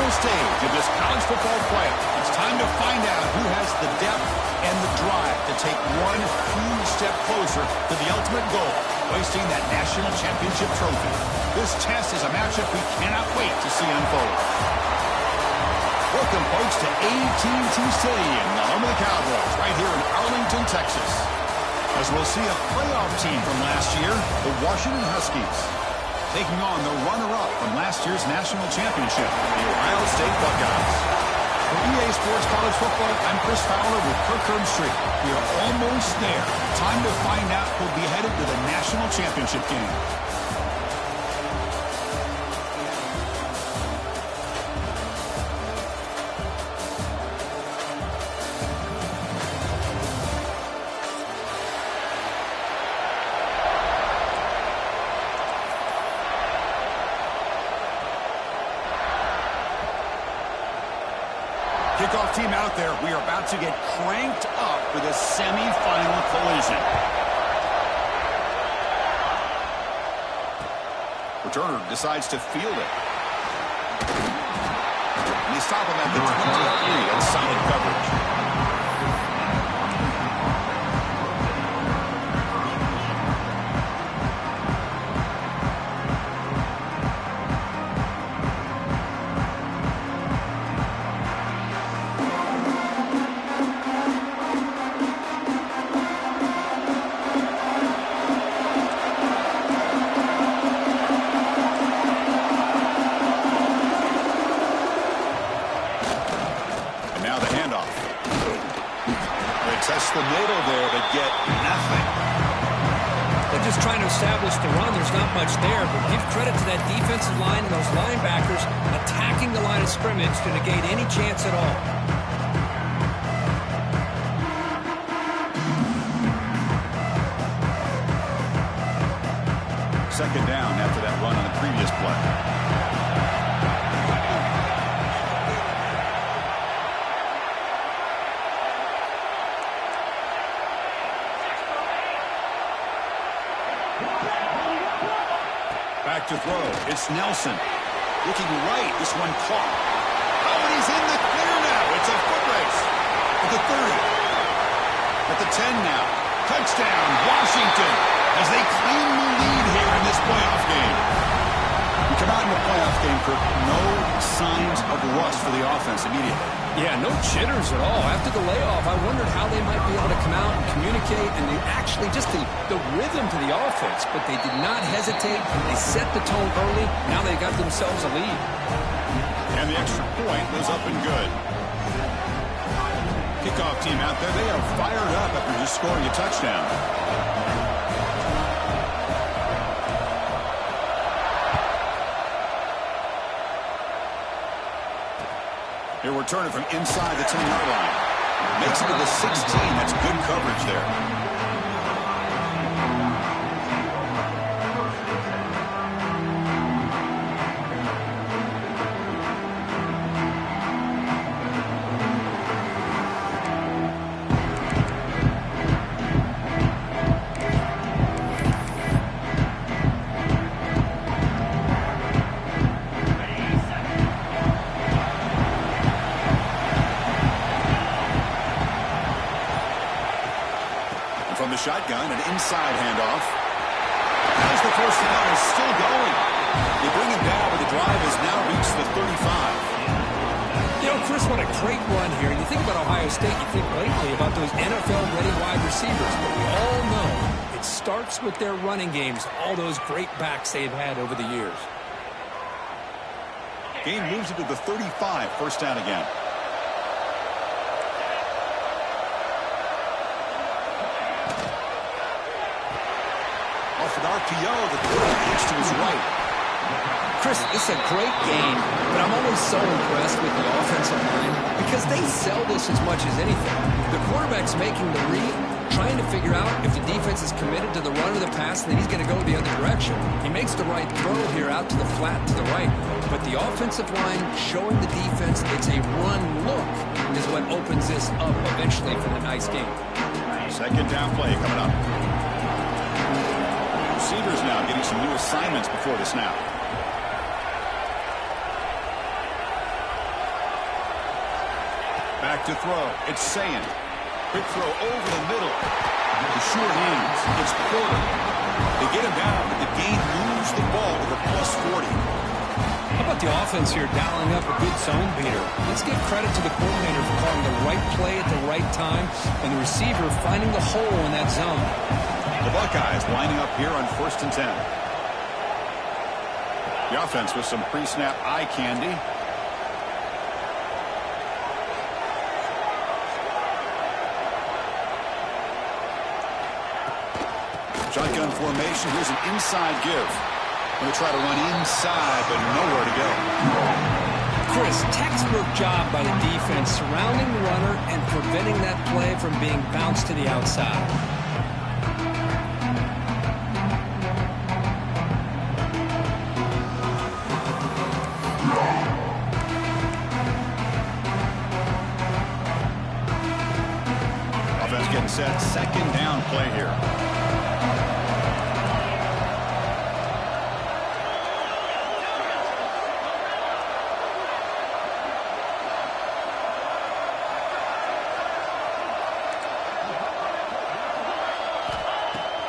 final stage of this college football playoff. It's time to find out who has the depth and the drive to take one huge step closer to the ultimate goal, hoisting that national championship trophy. This test is a matchup we cannot wait to see unfold. Welcome, folks, to AT&T Stadium, the home of the Cowboys, right here in Arlington, Texas. As we'll see a playoff team from last year, the Washington Huskies, taking on the runner-up from last year's national championship, the Ohio State Buckeyes. For EA Sports College Football, I'm Chris Fowler with Kirk Herbstreit. We are almost there. Time to find out who'll be headed to the national championship game. Kickoff team out there. We are about to get cranked up for this semifinal collision. Returner decides to field it. And they stop him at the 23. That's solid coverage. The middle there, but get nothing. They're just trying to establish the run. There's not much there, but give credit to that defensive line and those linebackers attacking the line of scrimmage to negate any chance at all. Second down after that run on the previous play. Back to throw. It's Nelson. Looking right. This one caught. Oh, and he's in the clear now. It's a foot race. At the 30. At the 10 now. Touchdown, Washington, as they claim the lead here in this playoff game. You come out in the playoff game, Kirk, no signs of rust for the offense immediately. Yeah, no jitters at all. After the layoff, I wondered how they might be able to come out and communicate and actually just the rhythm to the offense. But they did not hesitate. They set the tone early. Now they got themselves a lead. And the extra point was up and good. Kickoff team out there, they are fired up after just scoring a touchdown. He'll return it from inside the 10-yard line. Makes it to the 16. That's good coverage there. Shotgun, an inside handoff. As the first down is still going. They bring him down, but the drive has now reached the 35. You know, Chris, what a great run here. You think about Ohio State, you think lately about those NFL-ready wide receivers, but we all know it starts with their running games, all those great backs they've had over the years. Game moves it to the 35, first down again. Off an RPO, the quarterback looks to his right. Chris, this is a great game, but I'm always so impressed with the offensive line because they sell this as much as anything. The quarterback's making the read, trying to figure out if the defense is committed to the run or the pass, and then he's going to go the other direction. He makes the right throw here out to the flat to the right, but the offensive line showing the defense it's a run look is what opens this up eventually for the nice game. Second down play coming up. Receivers now getting some new assignments before the snap. to throw. It's Sayin. Quick throw over the middle. The short hands. It's Porter. They get him down, but the game moves the ball to the +40. How about the offense here dialing up a good zone beater? Let's give credit to the coordinator for calling the right play at the right time and the receiver finding the hole in that zone. The Buckeyes lining up here on 1st and 10. The offense with some pre-snap eye candy. Shotgun formation. Here's an inside give. Going to try to run inside, but nowhere to go. Chris, textbook job by the defense surrounding the runner and preventing that play from being bounced to the outside. Offense getting set. 2nd down play here.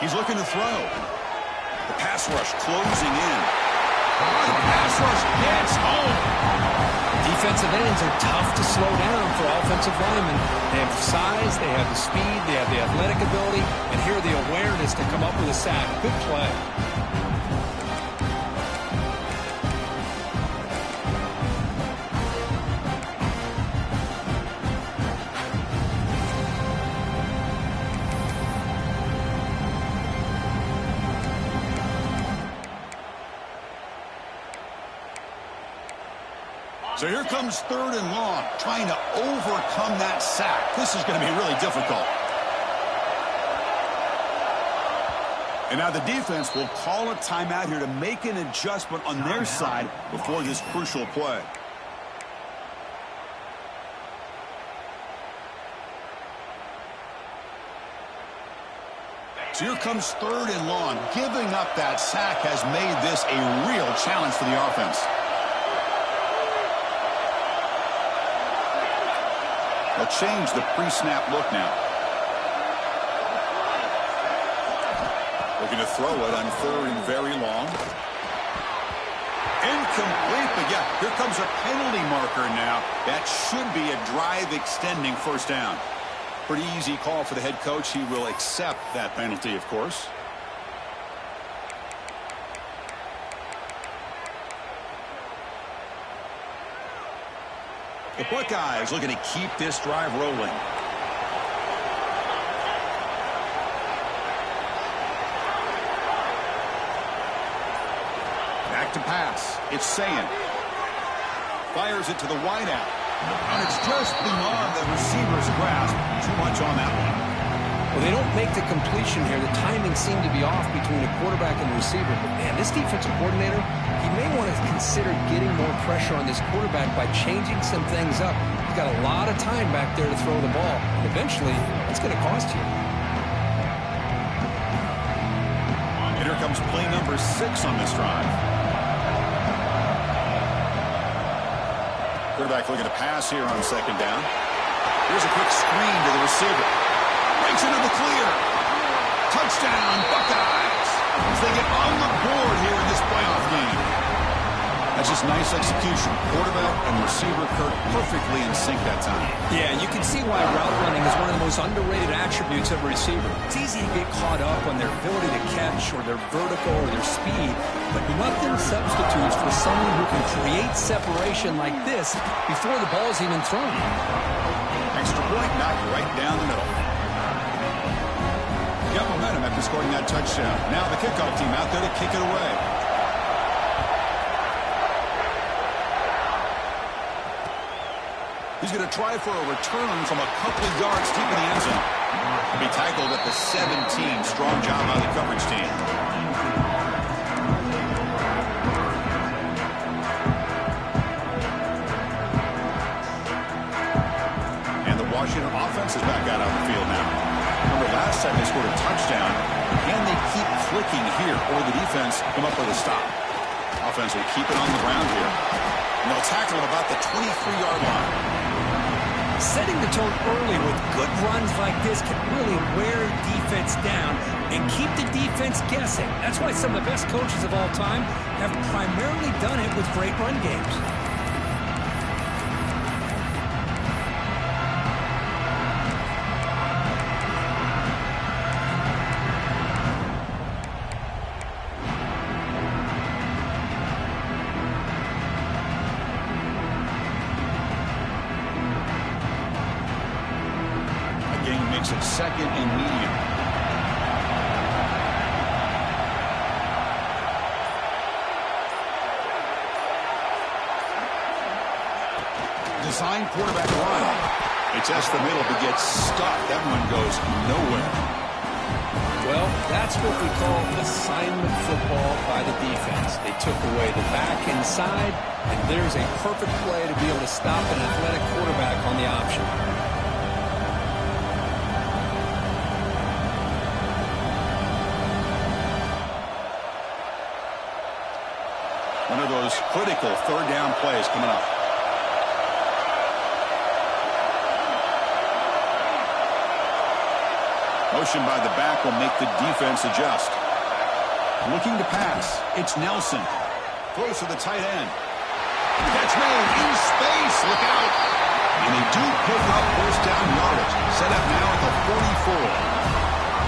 He's looking to throw. The pass rush closing in. The pass rush gets home. Defensive ends are tough to slow down for offensive linemen. They have the size, they have the speed, they have the athletic ability, and here the awareness to come up with a sack. Good play. So here comes 3rd and long, trying to overcome that sack. This is going to be really difficult. And now the defense will call a timeout here to make an adjustment on their side before this crucial play. So here comes 3rd and long. Giving up that sack has made this a real challenge for the offense. They'll change the pre-snap look now. Looking to throw it on 3rd and very long. Incomplete, but yeah, here comes a penalty marker now. That should be a drive-extending 1st down. Pretty easy call for the head coach. He will accept that penalty, of course. The Buckeyes looking to keep this drive rolling. Back to pass. It's Sayin. Fires it to the wideout. And it's just beyond the receiver's grasp. Too much on that one. Well, they don't make the completion here. The timing seemed to be off between the quarterback and the receiver. But, man, this defensive coordinator, he may want to consider getting more pressure on this quarterback by changing some things up. He's got a lot of time back there to throw the ball. And eventually, it's going to cost you. And here comes play number 6 on this drive. Quarterback looking to pass here on 2nd down. Here's a quick screen to the receiver. Breaks into the clear. Touchdown, Buckeyes. As they get on the board here in this playoff game. That's just nice execution. Quarterback and receiver Kirk perfectly in sync that time. Yeah, you can see why route running is one of the most underrated attributes of a receiver. It's easy to get caught up on their ability to catch or their vertical or their speed, but nothing substitutes for someone who can create separation like this before the ball's even thrown. Extra point knocked right down the middle. Got momentum after scoring that touchdown. Now the kickoff team out there to kick it away. He's going to try for a return from a couple of yards deep in the end zone. He'll be tackled at the 17. Strong job by the coverage team. And the Washington offense is back out on the field now. Remember last time they scored a touchdown. Can they keep clicking here, or the defense come up with a stop? Offense will keep it on the ground here. And they'll tackle at about the 23-yard line. Setting the tone early with good runs like this can really wear defense down and keep the defense guessing. That's why some of the best coaches of all time have primarily done it with great run games. Makes it second and medium. Design quarterback run. It tests the middle but gets stuck. That one goes nowhere. Well, that's what we call assignment football by the defense. They took away the back inside, and there's a perfect play to be able to stop an athletic quarterback on the option. One of those critical third down plays coming up. Motion by the back will make the defense adjust. Looking to pass. It's Nelson. Throws to the tight end. Catch made in space. Look out. And they do pick up first down yardage. Set up now at the 44.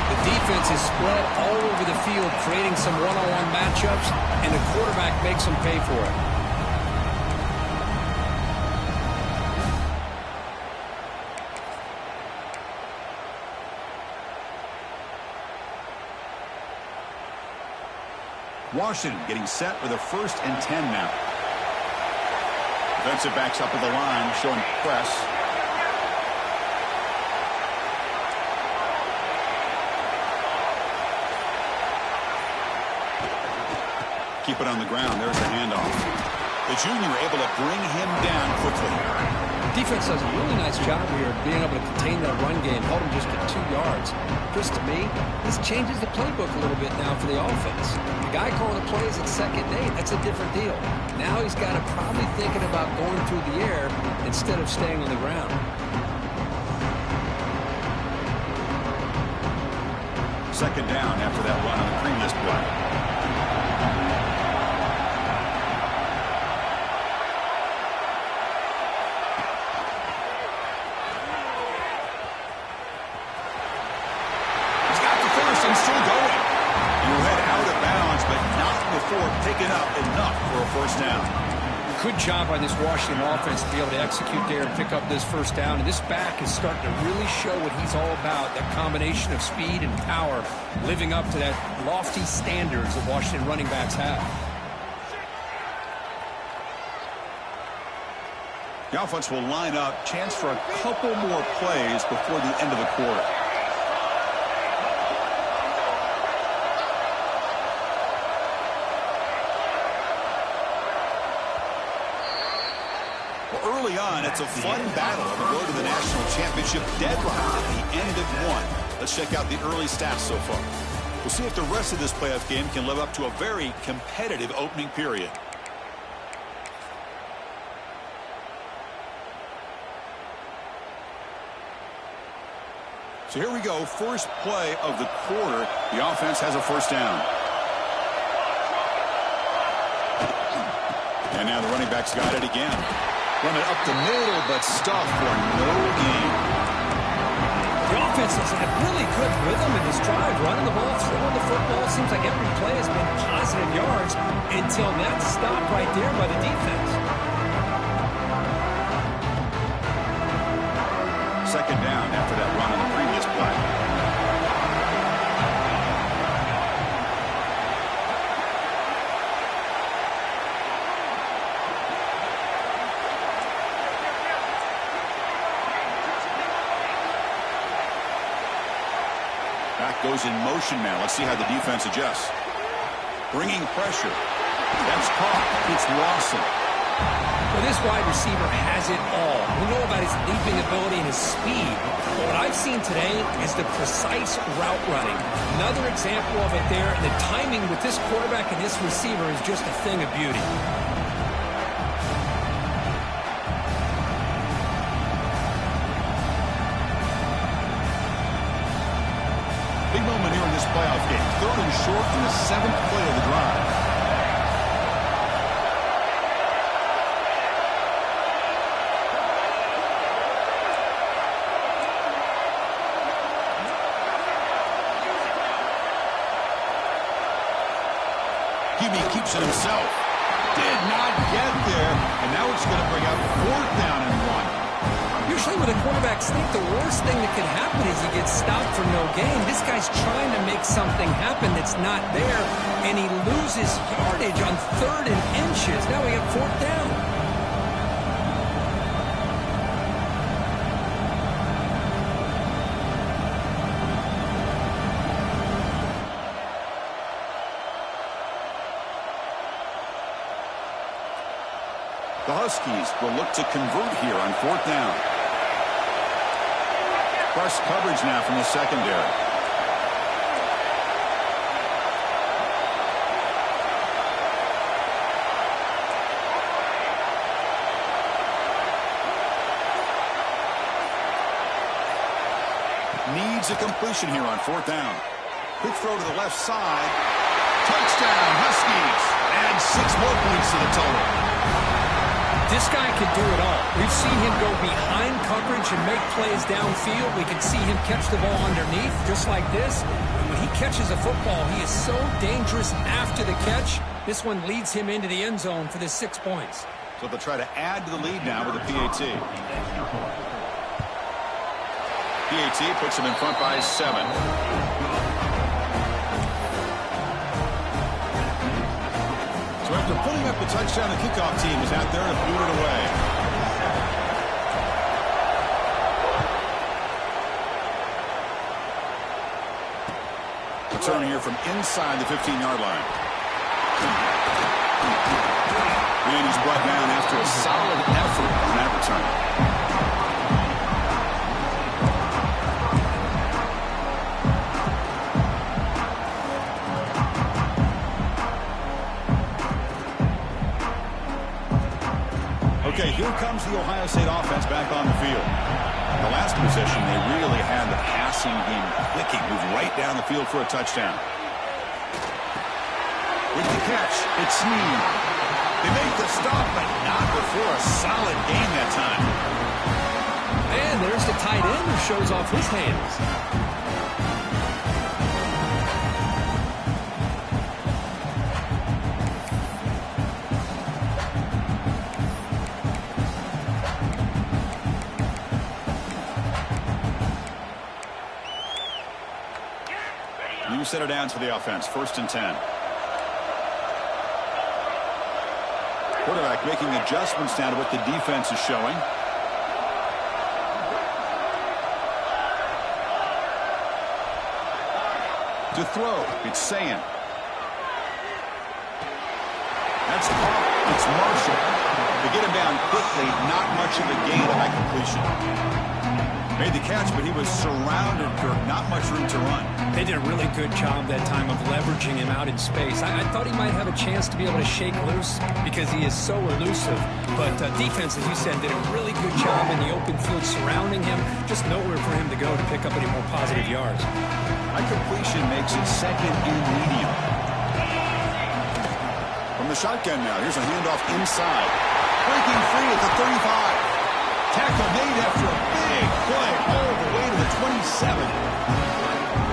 The defense is spread all over the field, creating some one-on-one matchups, and the quarterback makes them pay for it. Washington getting set for the 1st and 10 now. Defensive backs up at the line, showing press. Keep it on the ground. There's the handoff. The junior able to bring him down quickly. Defense does a really nice job here of being able to contain that run game, hold him just to 2 yards. Chris, to me, this changes the playbook a little bit now for the offense. The guy calling the plays at 2nd and 8, that's a different deal. Now he's got to probably thinking about going through the air instead of staying on the ground. Second down after that run on the previous play. Picking up enough for a first down. Good job by this Washington offense to be able to execute there and pick up this first down. And this back is starting to really show what he's all about, that combination of speed and power, living up to that lofty standards that Washington running backs have. The offense will line up, chance for a couple more plays before the end of the quarter. Early on, it's a fun battle on the road to the national championship deadline at the end of one. Let's check out the early stats so far. We'll see if the rest of this playoff game can live up to a very competitive opening period. So here we go, first play of the quarter. The offense has a first down. And now the running back's got it again. Running up the middle, but stuffed for no gain. The offense has had really good rhythm in this drive, running the ball, throwing the football. It seems like every play has been positive yards until that stop right there by the defense. Second down after that run on the previous play. Back goes in motion now. Let's see how the defense adjusts. Bringing pressure. That's caught. It's Lawson. Well, this wide receiver has it all. We know about his leaping ability and his speed. But what I've seen today is the precise route running. Another example of it there. And the timing with this quarterback and this receiver is just a thing of beauty. this playoff game. 3rd and short in the 7th play of the drive. Hebe keeps it himself. Did not get there. And now it's going to bring up 4th down and 1. Usually with a quarterback sneak, the worst thing that can happen is he gets stopped for no gain. This guy's trying to make something happen that's not there, and he loses yardage on 3rd and inches. Now we got 4th down. The Huskies will look to convert here on 4th down. Press coverage now from the secondary. Needs a completion here on 4th down. Quick throw to the left side. Touchdown, Huskies. Add 6 more points to the total. This guy can do it all. We've seen him go behind coverage and make plays downfield. We can see him catch the ball underneath, just like this. And when he catches a football, he is so dangerous after the catch. This one leads him into the end zone for the 6 points. So they'll try to add to the lead now with a PAT. PAT puts him in front by 7. So after putting up the touchdown, the kickoff team is out there and blew it away. Return here from inside the 15-yard line. And he's brought down after a solid effort on that return. Okay, here comes the Ohio State offense back on the field. The last possession, they really had the passing game clicking, moved right down the field for a touchdown. With the catch, it's Snead. They make the stop, but not before a solid gain that time. And there's the tight end who shows off his hands. New set of downs for the offense. 1st and 10. Quarterback making adjustments now to what the defense is showing. To throw, it's Sayin. That's off. It's Marshall. To get him down quickly, not much of a gain on that completion. Made the catch, but he was surrounded, Kirk. Not much room to run. They did a really good job that time of leveraging him out in space. I thought he might have a chance to be able to shake loose because he is so elusive. But defense, as you said, did a really good job in the open field surrounding him. Just nowhere for him to go to pick up any more positive yards. That completion makes it 2nd and medium. From the shotgun now, here's a handoff inside. Breaking free at the 35. Tackle made after a big play all the way to the 27.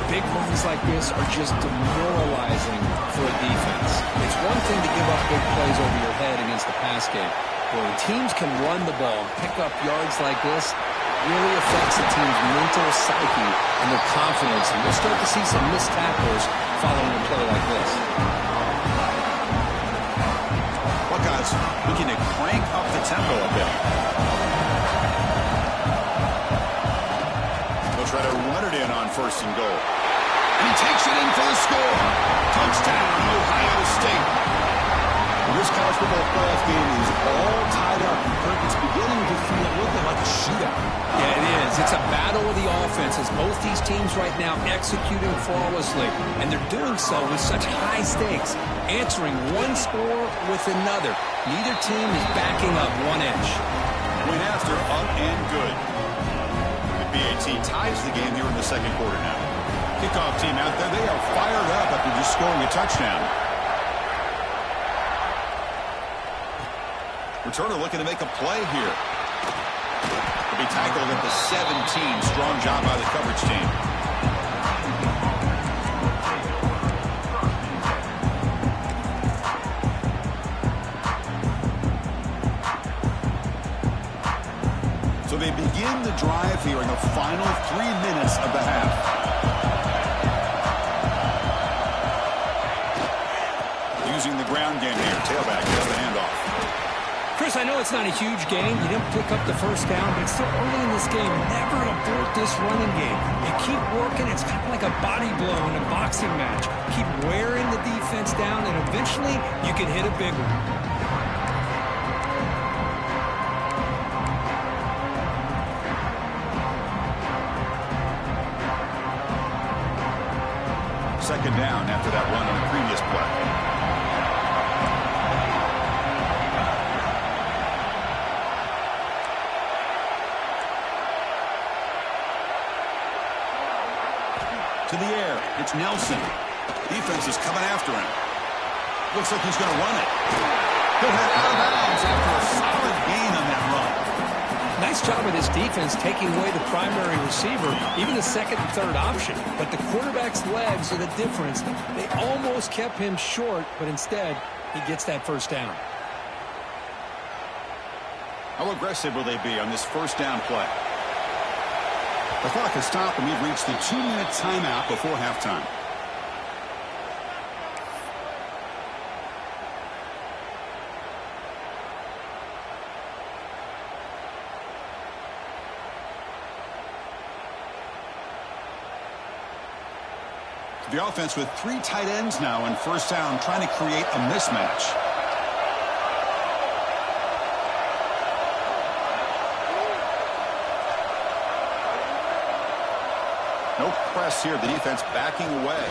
Big runs like this are just demoralizing for a defense. It's one thing to give up big plays over your head against the pass game. But when teams can run the ball and pick up yards like this, it really affects the team's mental psyche and their confidence. And we'll start to see some missed tackles following a play like this. Buckeyes looking to crank up the tempo a bit. Try to run it in on 1st and goal. And he takes it in for the score. Touchdown, Ohio State. Well, this college football playoff game is all tied up. Kirk, it's beginning to feel a little bit like a shootout. Yeah, it is. It's a battle of the offenses. Both these teams right now executing flawlessly. And they're doing so with such high stakes. Answering one score with another. Neither team is backing up 1 inch. Point after, up and good. BAT ties the game here in the 2nd quarter now. Kickoff team out there, they are fired up after just scoring a touchdown. Returner looking to make a play here. He'll be tackled at the 17. Strong job by the coverage team. So they begin the drive here in the final 3 minutes of the half. Using the ground game here. Tailback does the handoff. Chris, I know it's not a huge game. You didn't pick up the first down, but it's still early in this game. Never abort this running game. You keep working. It's kind of like a body blow in a boxing match. Keep wearing the defense down, and eventually you can hit a big one. Second down after that run on the previous play. To the air. It's Nelson. Defense is coming after him. Looks like he's going to run it. He'll head out of bounds after a solid gain on that run. Nice job of this defense taking away the primary receiver, even the second and third option. But the quarterback's legs are the difference. They almost kept him short, but instead, he gets that first down. How aggressive will they be on this first down play? The clock has stopped, and we've reached the 2-minute timeout before halftime. The offense with 3 tight ends now on first down, trying to create a mismatch. No press here. The defense backing away.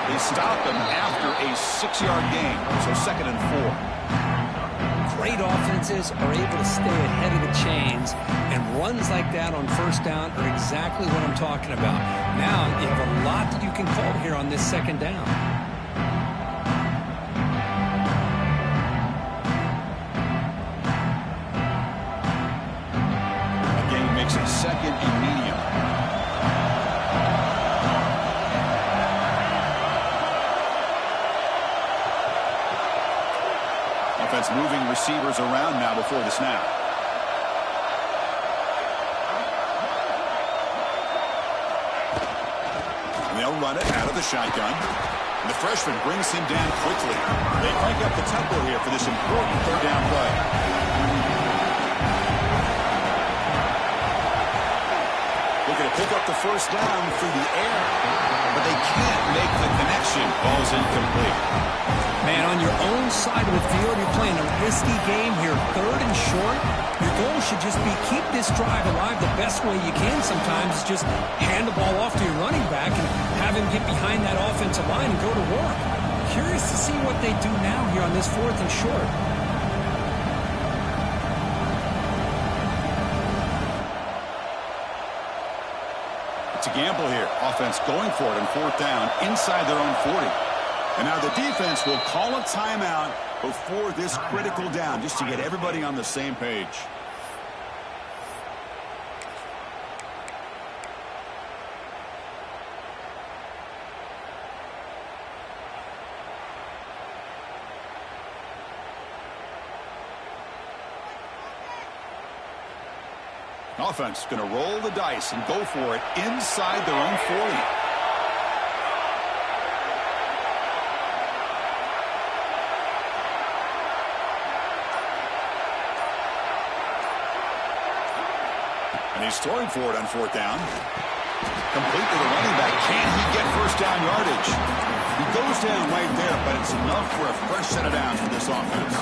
They stop him after a 6-yard gain. So 2nd and 4. Great offenses are able to stay ahead of the chains, and runs like that on first down are exactly what I'm talking about. Now you have a lot that you can call here on this second down. Again, makes it 2nd and medium. Offense moving receivers around now before the snap. And they'll run it out of the shotgun. And the freshman brings him down quickly. They crank up the tempo here for this important third down play. Looking to pick up the first down through the air, but they can't make the connection. Ball's incomplete. Man, on your own side of the field, you're playing a risky game here. 3rd and short. Your goal should just be keep this drive alive the best way you can sometimes. Just hand the ball off to your running back and have him get behind that offensive line and go to work. Curious to see what they do now here on this 4th and short. It's a gamble here. Offense going for it on 4th down inside their own 40. And now the defense will call a timeout before this critical down, just to get everybody on the same page. Offense going to roll the dice and go for it inside their own 40. And he's throwing for it on 4th down. Complete to the running back. Can he get first down yardage? He goes down right there, but it's enough for a fresh set of downs for this offense.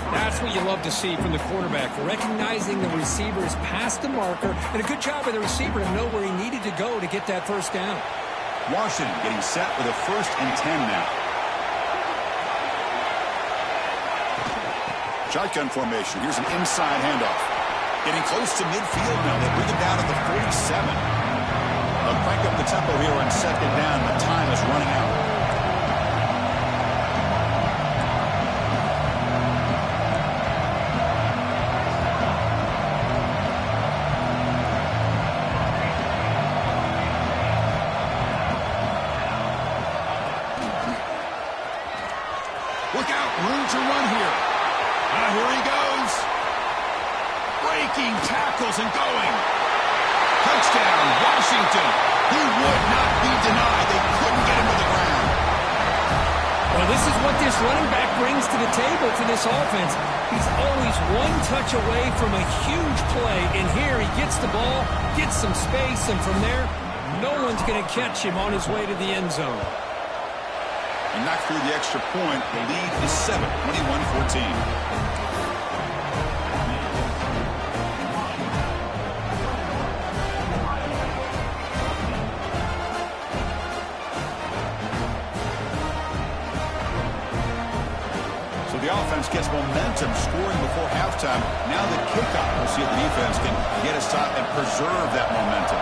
That's what you love to see from the quarterback, recognizing the receiver's past the marker, and a good job by the receiver to know where he needed to go to get that first down. Washington getting set with a 1st and 10 now. Shotgun formation. Here's an inside handoff. Getting close to midfield now. They bring him down to the 47. A tempo here on second down. The time is running out. Look out, room to run here. Here he goes. Breaking tackles and going. Touchdown, Washington. He would not be denied. They couldn't get him to the ground. Well, this is what this running back brings to the table for this offense. He's always one touch away from a huge play, and here he gets the ball, gets some space, and from there, no one's going to catch him on his way to the end zone. And knocked through the extra point. The lead is 7, 21-14. The offense gets momentum scoring before halftime. Now the kickoff. We'll see if the defense can get a stop and preserve that momentum.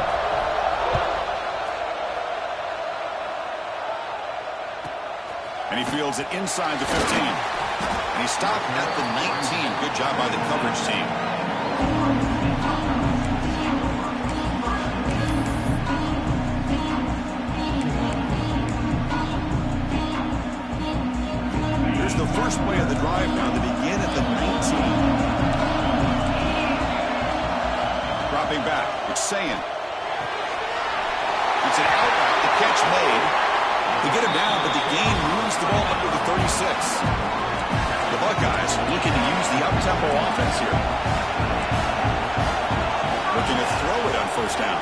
And he fields it inside the 15. And he stopped at the 19. Good job by the coverage team. The first play of the drive now to begin at the 19. Dropping back, it's Sayin. It's an outright, the catch made. They get him down, but the gain moves the ball under the 36. The Buckeyes looking to use the up-tempo offense here. Looking to throw it on first down.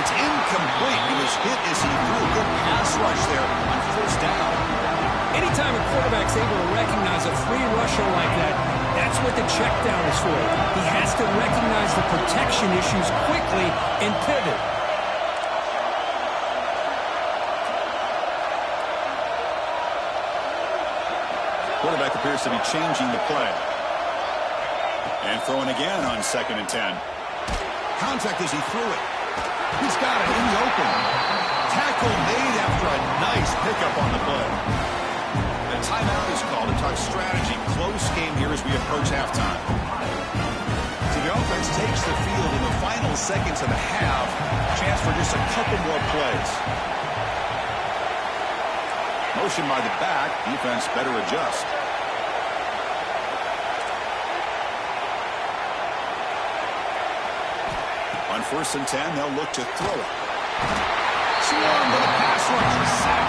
It's incomplete. He was hit as he threw a good pass rush there on first down. Anytime a quarterback's able to recognize a free rusher like that, that's what the check down is for. He has to recognize the protection issues quickly and pivot. Quarterback appears to be changing the play. And throwing again on 2nd and 10. Contact as he threw it. He's got it in the open. Tackle made after a nice pickup on the play. A timeout is called to talk strategy. Close game here as we approach halftime. So the offense takes the field in the final seconds of the half. Chance for just a couple more plays. Motion by the back. Defense better adjust. On 1st and 10, they'll look to throw it. Swarm with a pass rush. Sack.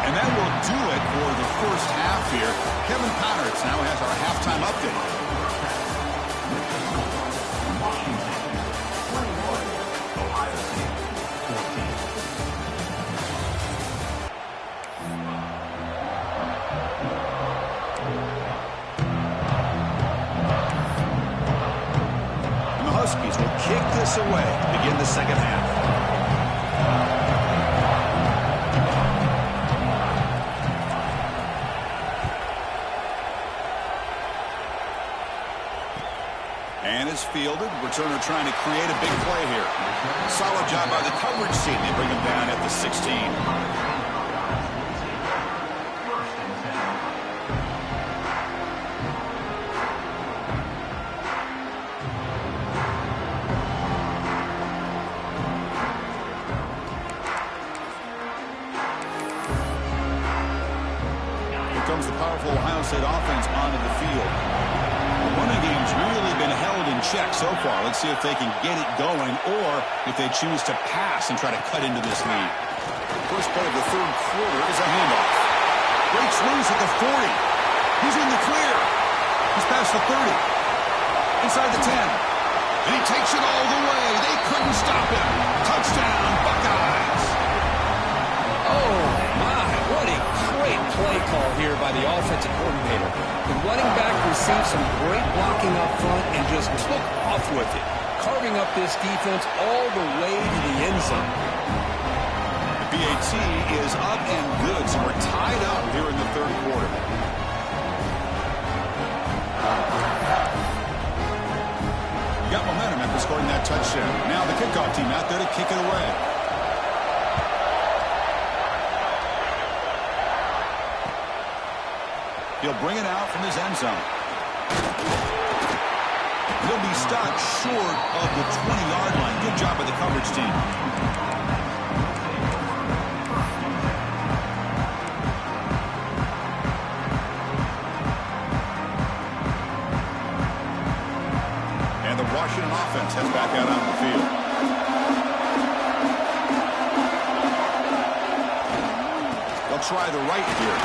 And that will do it for the first half here. Kevin Connerts now has our halftime update. And the Huskies will kick this away to begin the second half. And is fielded. Returner trying to create a big play here. Solid job by the coverage team. They bring him down at the 16. Here comes the powerful Ohio State offense onto the field. The running game's really been held in check so far. Let's see if they can get it going or if they choose to pass and try to cut into this lead. First play of the third quarter is a handoff. Breaks loose at the 40. He's in the clear. He's past the 30. Inside the 10. And he takes it all the way. They couldn't stop him. Touchdown, Buckeyes. Oh, my. What a great play call here by the offensive coordinator. The running back received some great blocking up front and just took off with it, carving up this defense all the way to the end zone. The PAT is up and good, so we're tied up here in the third quarter. recording that touchdown. Now the kickoff team out there to kick it away. He'll bring it out from his end zone. He'll be stopped short of the 20-yard line. Good job by the coverage team. And the Washington offense heads back out on the field. They'll try the right here.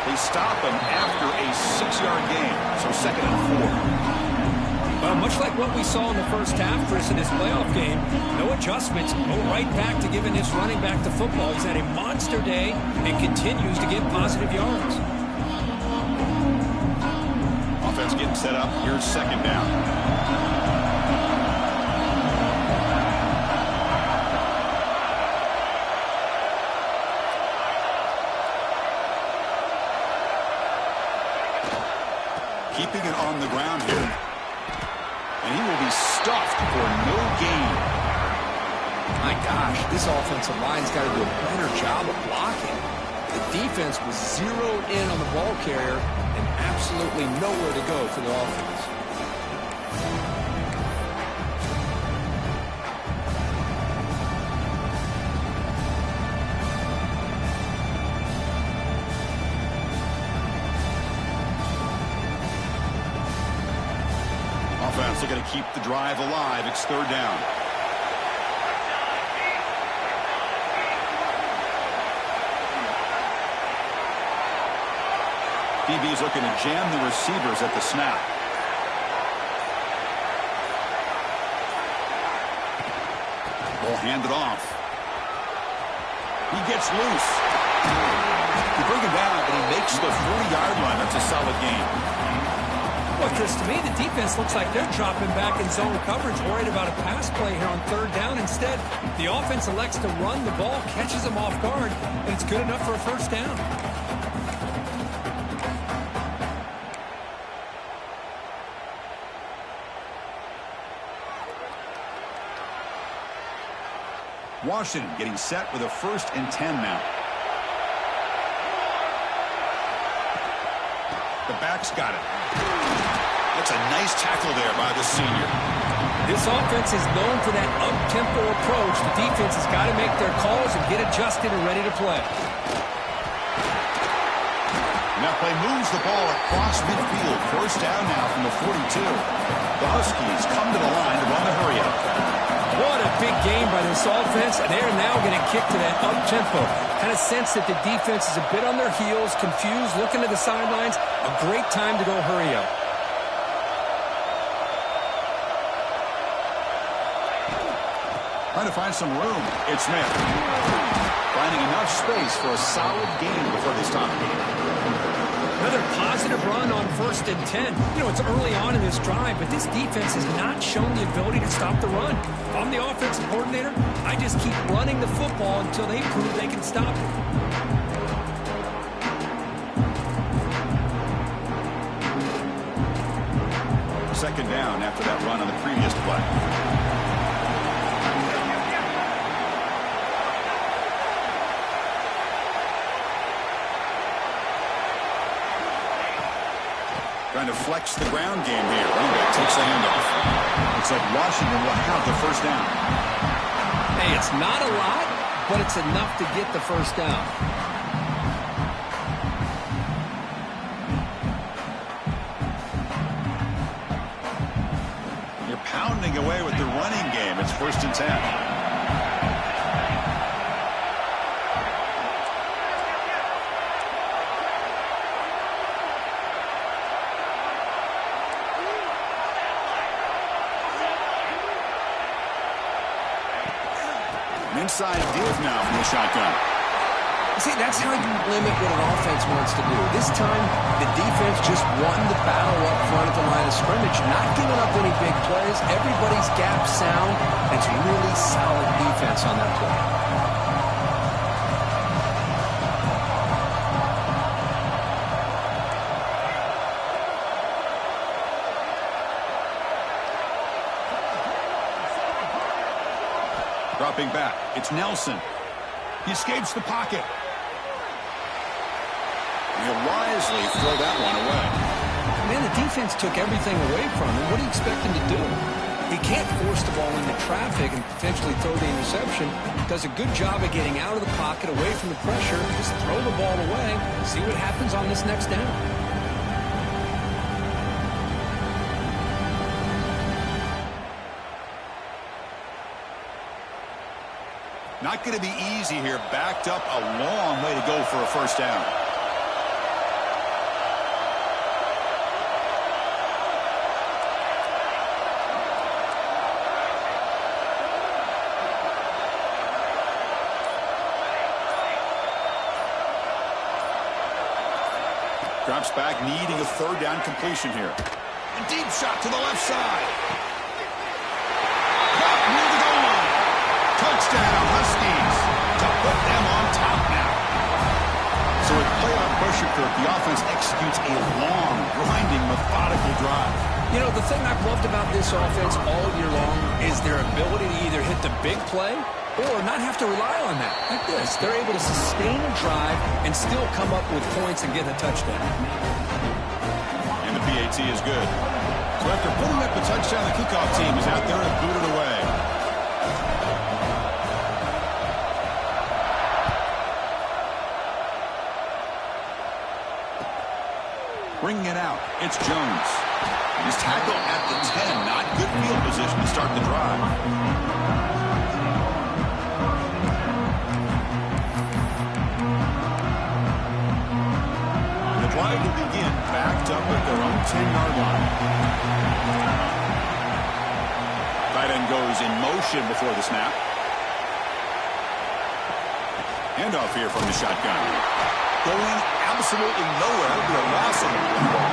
They stop him after a 6-yard gain, so 2nd and 4. Well, much like what we saw in the first half, Chris, in this playoff game, no adjustments, go right back to giving this running back the football. He's had a monster day and continues to get positive yards. Offense getting set up. Here's 2nd down. Keeping it on the ground here. And he will be stuffed for no gain. My gosh, this offensive line's got to do a better job of blocking. The defense was zeroed in on the ball carrier and absolutely nowhere to go for the offense. Offense looking to keep the drive alive. It's 3rd down. DB is looking to jam the receivers at the snap. Ball handed off. He gets loose. They bring him down, and he makes the 40-yard line. That's a solid game. Well, Chris, to me, the defense looks like they're dropping back in zone coverage, worried about a pass play here on 3rd down. Instead, the offense elects to run the ball, catches them off guard, and it's good enough for a 1st down. Washington getting set with a 1st and 10 now. The back's got it. That's a nice tackle there by the senior. This offense is known for that up-tempo approach. The defense has got to make their calls and get adjusted and ready to play. And that play moves the ball across midfield. 1st down now from the 42. The Huskies come to the line to run the hurry up. What a big game by this offense. They're now going to kick to that up-tempo. Kind of sense that the defense is a bit on their heels, confused, looking to the sidelines. A great time to go hurry up. Trying to find some room. It's Smith. Finding enough space for a solid gain before they stop. Another positive run on 1st and 10. You know, it's early on in this drive, but this defense has not shown the ability to stop the run. If I'm the offensive coordinator, I just keep running the football until they prove they can stop it. Second down after that run on the previous play. Trying to flex the ground game here. Running back takes the handoff. Looks like Washington will have the 1st down. Hey, it's not a lot, but it's enough to get the 1st down. You're pounding away with the running game. It's 1st and 10. Inside deals now from the shotgun. See, that's how you limit what an offense wants to do. This time, the defense just won the battle up front at the line of scrimmage, not giving up any big plays. Everybody's gap sound. It's really solid defense on that play. Dropping back, it's Nelson. He escapes the pocket. He'll wisely throw that one away. Man, the defense took everything away from him. What do you expect him to do? He can't force the ball into traffic and potentially throw the interception. Does a good job of getting out of the pocket, away from the pressure. Just throw the ball away. See what happens on this next down. Not going to be easy here. Backed up a long way to go for a first down. Drops back, needing a third down completion here. A deep shot to the left side. Caught near the goal line. Touchdown, Huskies, to put them on top now. So with playoff pressure, Kirk, the offense executes a long, grinding, methodical drive. You know, the thing I've loved about this offense all year long is their ability to either hit the big play or not have to rely on that. Like this, they're able to sustain a drive and still come up with points and get a touchdown. And the PAT is good. So after putting up the touchdown, the kickoff team is out there to boot it away. Bringing it out, it's Jones. He's tackled at the 10. Not good field position to start the drive. The drive will begin backed up at their own 10-yard line. Tight end goes in motion before the snap. Handoff here from the shotgun. Going absolutely nowhere. It'll be a loss on the ball.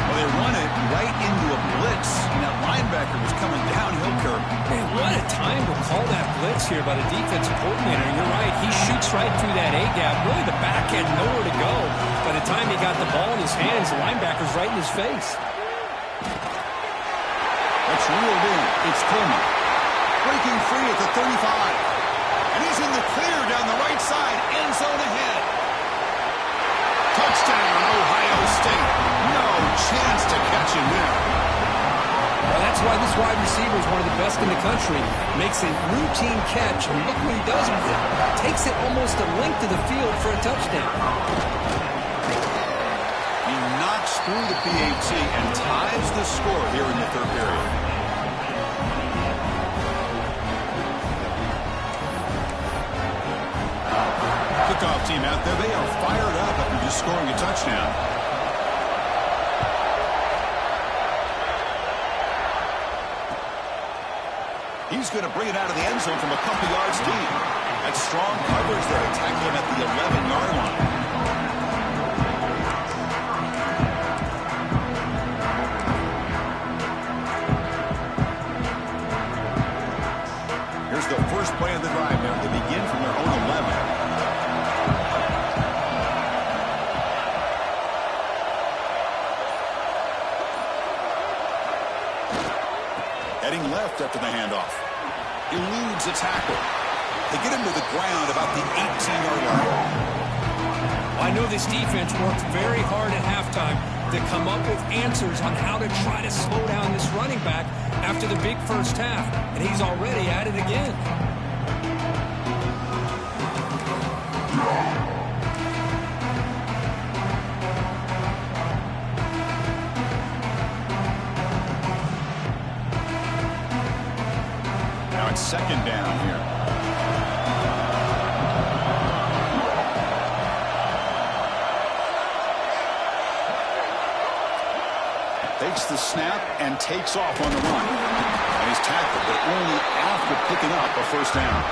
Well, they run it right into a blitz, and that linebacker was coming downhill, Kirk. Man, what a time to call that blitz here by the defensive coordinator. You're right. He shoots right through that A-gap. Really, the back had nowhere to go. By the time he got the ball in his hands, the linebacker's right in his face. That's reeled in. It's Tillman. Breaking free at the 35. And he's in the clear down the right side. End zone ahead. Touchdown, Ohio State. No chance to catch him there. Well, that's why this wide receiver is one of the best in the country. Makes a routine catch, and look what he does with it. Takes it almost a length of the field for a touchdown. He knocks through the PAT and ties the score here in the third period. Kickoff team out there, they are fired up after just scoring a touchdown. He's going to bring it out of the end zone from a couple yards deep. That's strong coverage there, tackling him at the 11-yard line. Here's the first play of the drive now. They begin from their own 11. Heading left after the handoff. Eludes a tackle. They get him to the ground about the 18-yard line. I know this defense worked very hard at halftime to come up with answers on how to try to slow down this running back after the big first half, and he's already at it again. Now it's second down here. Takes the snap and takes off on the run. And he's tackled, but only after picking up a first down.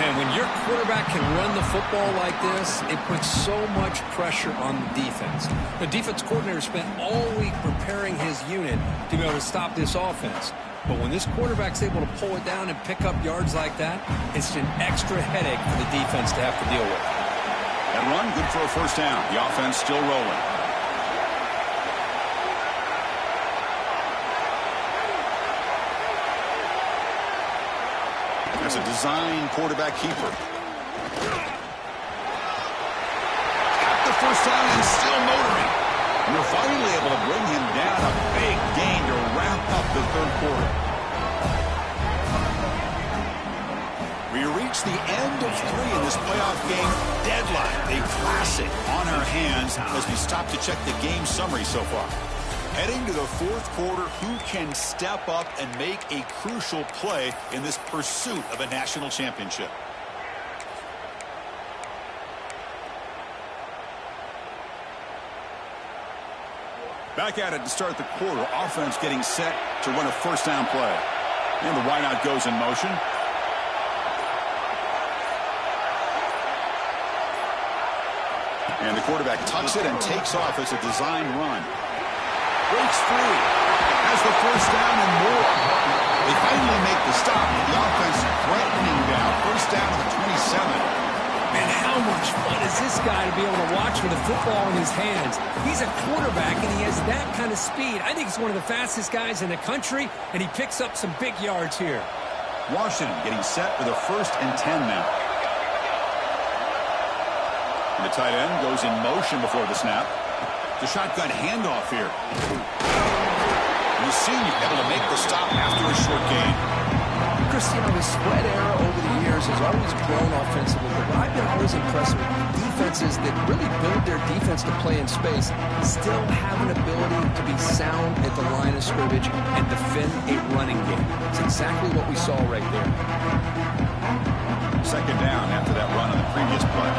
Man, when your quarterback can run the football like this, it puts so much pressure on the defense. The defense coordinator spent all week preparing his unit to be able to stop this offense. But when this quarterback's able to pull it down and pick up yards like that, it's an extra headache for the defense to have to deal with. That run, good for a first down. The offense still rolling. as a design quarterback keeper. At the first down and still motoring. And we're finally able to bring him down. A big gain to wrap up the third quarter. We reach the end of 3 in this playoff game deadline. A classic on our hands as we stop to check the game summary so far. Heading to the fourth quarter, who can step up and make a crucial play in this pursuit of a national championship? Back at it to start the quarter. Offense getting set to run a first down play. And the wideout goes in motion. And the quarterback tucks it and takes off as a design run. Breaks free. Has the first down and more. They finally make the stop. The offense threatening down. First down to the 27. Man, how much fun is this guy to be able to watch with a football in his hands? He's a quarterback, and he has that kind of speed. I think he's one of the fastest guys in the country, and he picks up some big yards here. Washington getting set for the 1st and 10 now. And the tight end goes in motion before the snap. The shotgun handoff here. And the senior able to make the stop after a short gain. Cristiano, the spread era over the years has always grown offensively, but I've been always impressed with defenses that really build their defense to play in space, still have an ability to be sound at the line of scrimmage and defend a running game. It's exactly what we saw right there. Second down after that run on the previous play.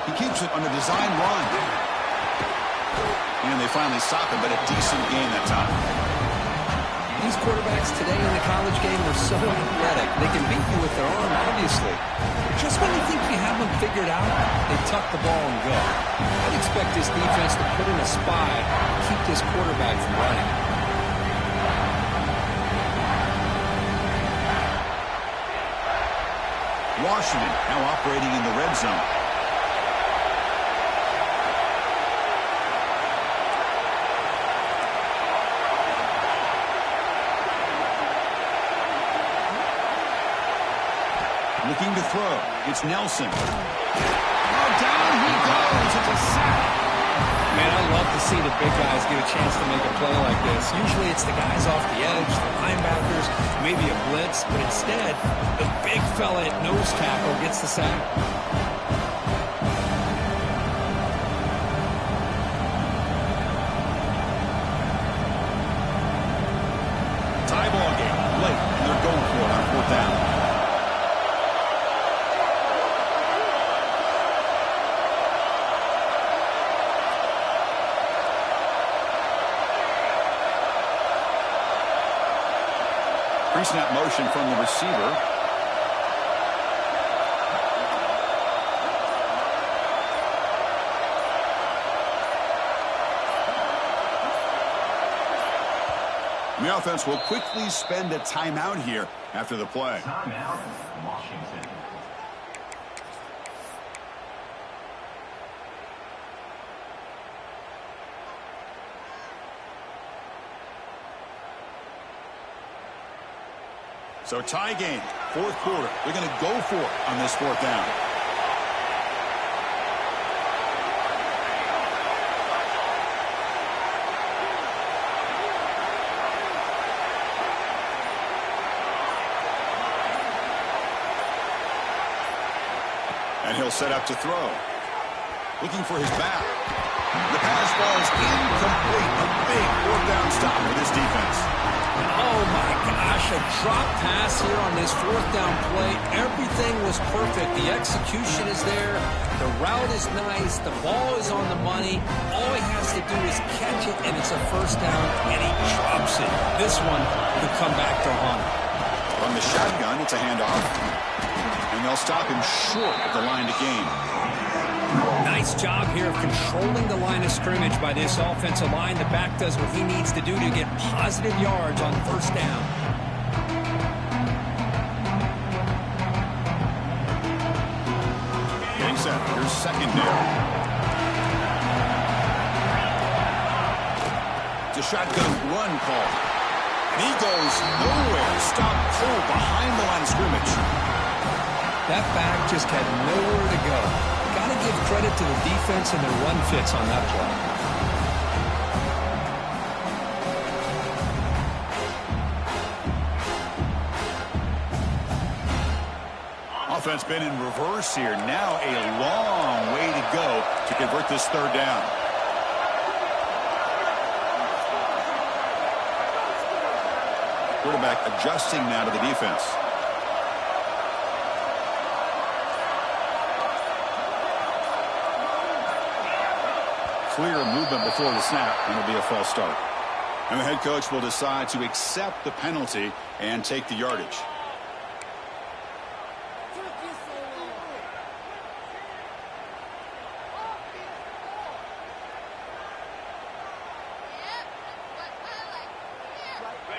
He keeps it on a design run. And they finally stop him, but a decent gain that time. These quarterbacks today in the college game are so athletic. They can beat you with their arm, obviously. But just when you think you have them figured out, they tuck the ball and go. I'd expect this defense to put in a spy and keep this quarterback from running. Washington now operating in the red zone. Looking to throw. It's Nelson. Oh, down he goes. It's a sack. Man, I love to see the big guys get a chance to make a play like this. Usually it's the guys off the edge, the linebackers, maybe a blitz, but instead, the big fella at nose tackle gets the sack. Tie ball game late, and they're going for it on 4th down. Pre-snap motion from the receiver. The offense will quickly spend a timeout here after the play. Timeout, Washington. So tie game, 4th quarter. They're going to go for it on this 4th down. And he'll set up to throw. Looking for his back. The pass ball is incomplete. A big 4th down stop for this defense. Oh, my gosh, a drop pass here on this 4th down play. Everything was perfect. The execution is there. The route is nice. The ball is on the money. All he has to do is catch it, and it's a 1st down, and he drops it. This one could come back to haunt. From the shotgun, it's a handoff. And they'll stop him short of the line to gain. Nice job here of controlling the line of scrimmage by this offensive line. The back does what he needs to do to get positive yards on 1st down. set. Here's second down. It's a shotgun run call. And he goes nowhere. Stop cold behind the line of scrimmage. That back just had nowhere to go. Got to give credit to the defense and their run fits on that play. Offense been in reverse here. Now a long way to go to convert this third down. Quarterback adjusting now to the defense. Clear movement before the snap, and it'll be a false start. And the head coach will decide to accept the penalty and take the yardage.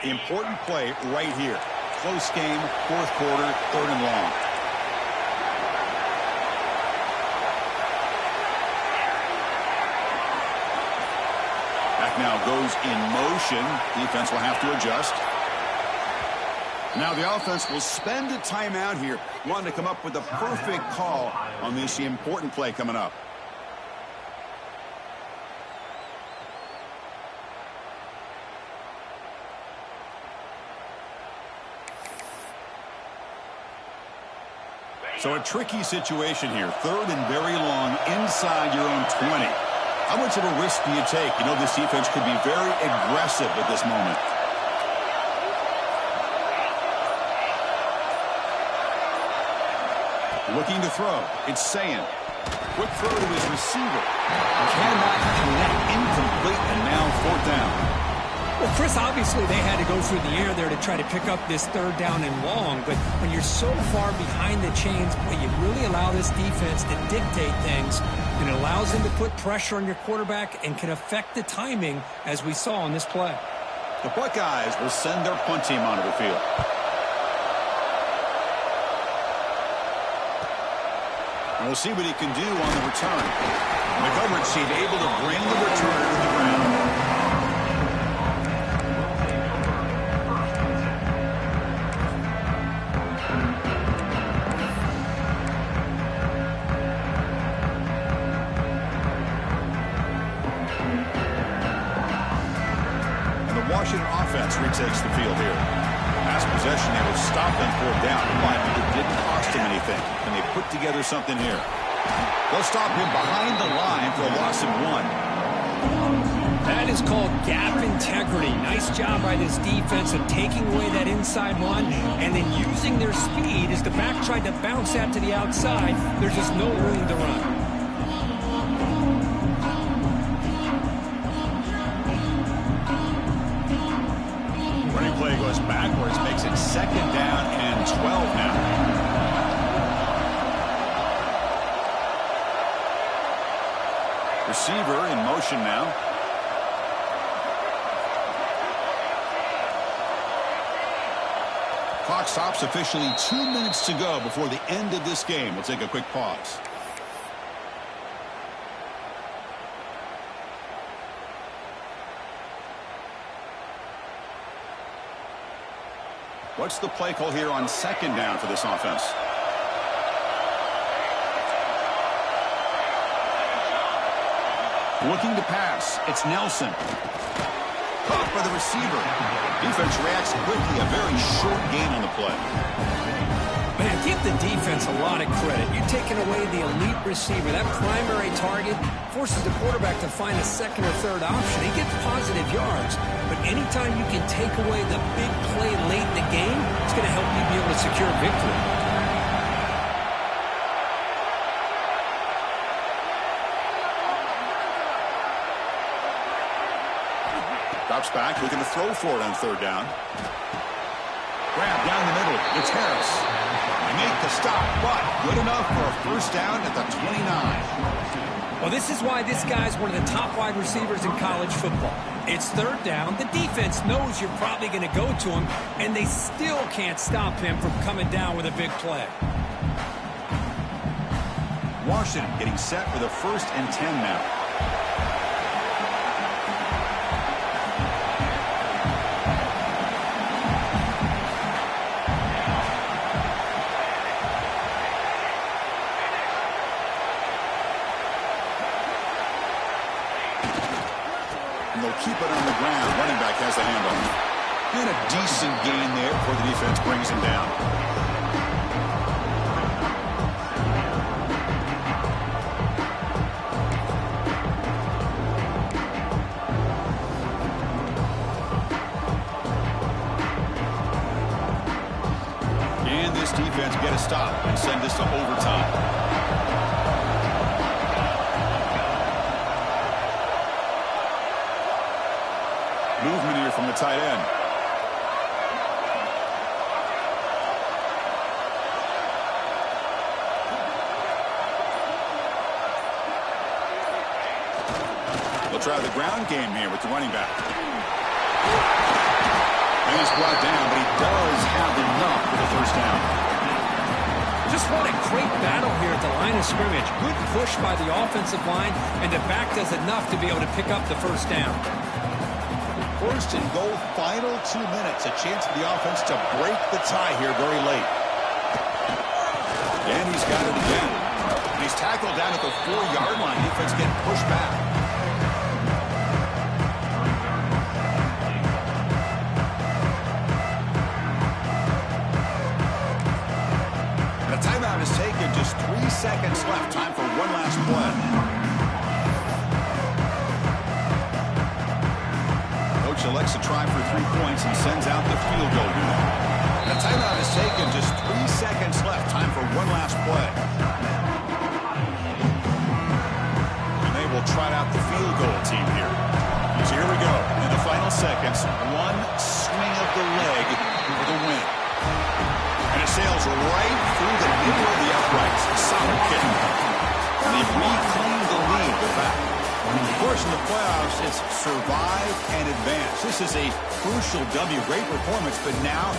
The important play right here. Close game, fourth quarter, third and long. Back now goes in motion. Defense will have to adjust. Now the offense will spend a timeout here, wanting to come up with a perfect call on this important play coming up. So a tricky situation here. Third and very long inside your own 20. How much of a risk do you take? You know, this defense could be very aggressive at this moment. Looking to throw. It's Sayin. Quick throw to his receiver. Cannot connect. Incomplete, and now fourth down. Well, Chris, obviously they had to go through the air there to try to pick up this third down and long, but when you're so far behind the chains, boy, you really allow this defense to dictate things, and it allows them to put pressure on your quarterback and can affect the timing, as we saw on this play. The Buckeyes will send their punt team onto the field. And we'll see what he can do on the return. And the coverage team able to bring the returner to the ground. Washington offense retakes the field here. Last possession, they were stopped on fourth down, but it didn't cost them anything, and they put together something here. They'll stop him behind the line for a loss of 1. That is called gap integrity. Nice job by this defense of taking away that inside run and then using their speed as the back tried to bounce that to the outside. There's just no room to run. Play goes backwards, makes it second down and 12 now. Receiver in motion now. Clock stops officially 2 minutes to go before the end of this game. We'll take a quick pause. What's the play call here on second down for this offense? Looking to pass. It's Nelson. Caught by the receiver. Defense reacts quickly. A very short gain on the play. Man, give the defense a lot of credit. You're taking away the elite receiver. That primary target forces the quarterback to find a second or third option. He gets positive yards. But anytime you can take away the big play late in the game, it's going to help you be able to secure victory. Drops back, looking to throw for it on third down. Grab down the middle. It's Harris. They make the stop, but good enough for a first down at the 29. Well, this is why this guy's one of the top wide receivers in college football. It's third down. The defense knows you're probably going to go to him, and they still can't stop him from coming down with a big play. Washington getting set for the 1st and 10 now. And they'll keep it on the ground. Running back has the handoff. And a decent gain there before the defense brings him down. And this defense get a stop and send this to overtime. Movement here from the tight end. They'll try the ground game here with the running back. And he's brought down, but he does have enough for the 1st down. Just what a great battle here at the line of scrimmage. Good push by the offensive line, and the back does enough to be able to pick up the 1st down. 1st and goal, final 2 minutes. A chance for the offense to break the tie here very late. And he's got it again. And he's tackled down at the 4-yard line. Defense getting pushed back. And a timeout is taken. Just 3 seconds left. Time for one last play. Elects to try for 3 points and sends out the field goal unit. The timeout is taken. Just 3 seconds left. Time for one last play. And they will trot out the field goal team here. So here we go. In the final seconds, one swing of the leg for the win. And it sails right through the middle of the uprights. Solid kick. And they've reclaimed the lead with that. Of course, in the playoffs, it's survive and advance. This is a crucial W. Great performance, but now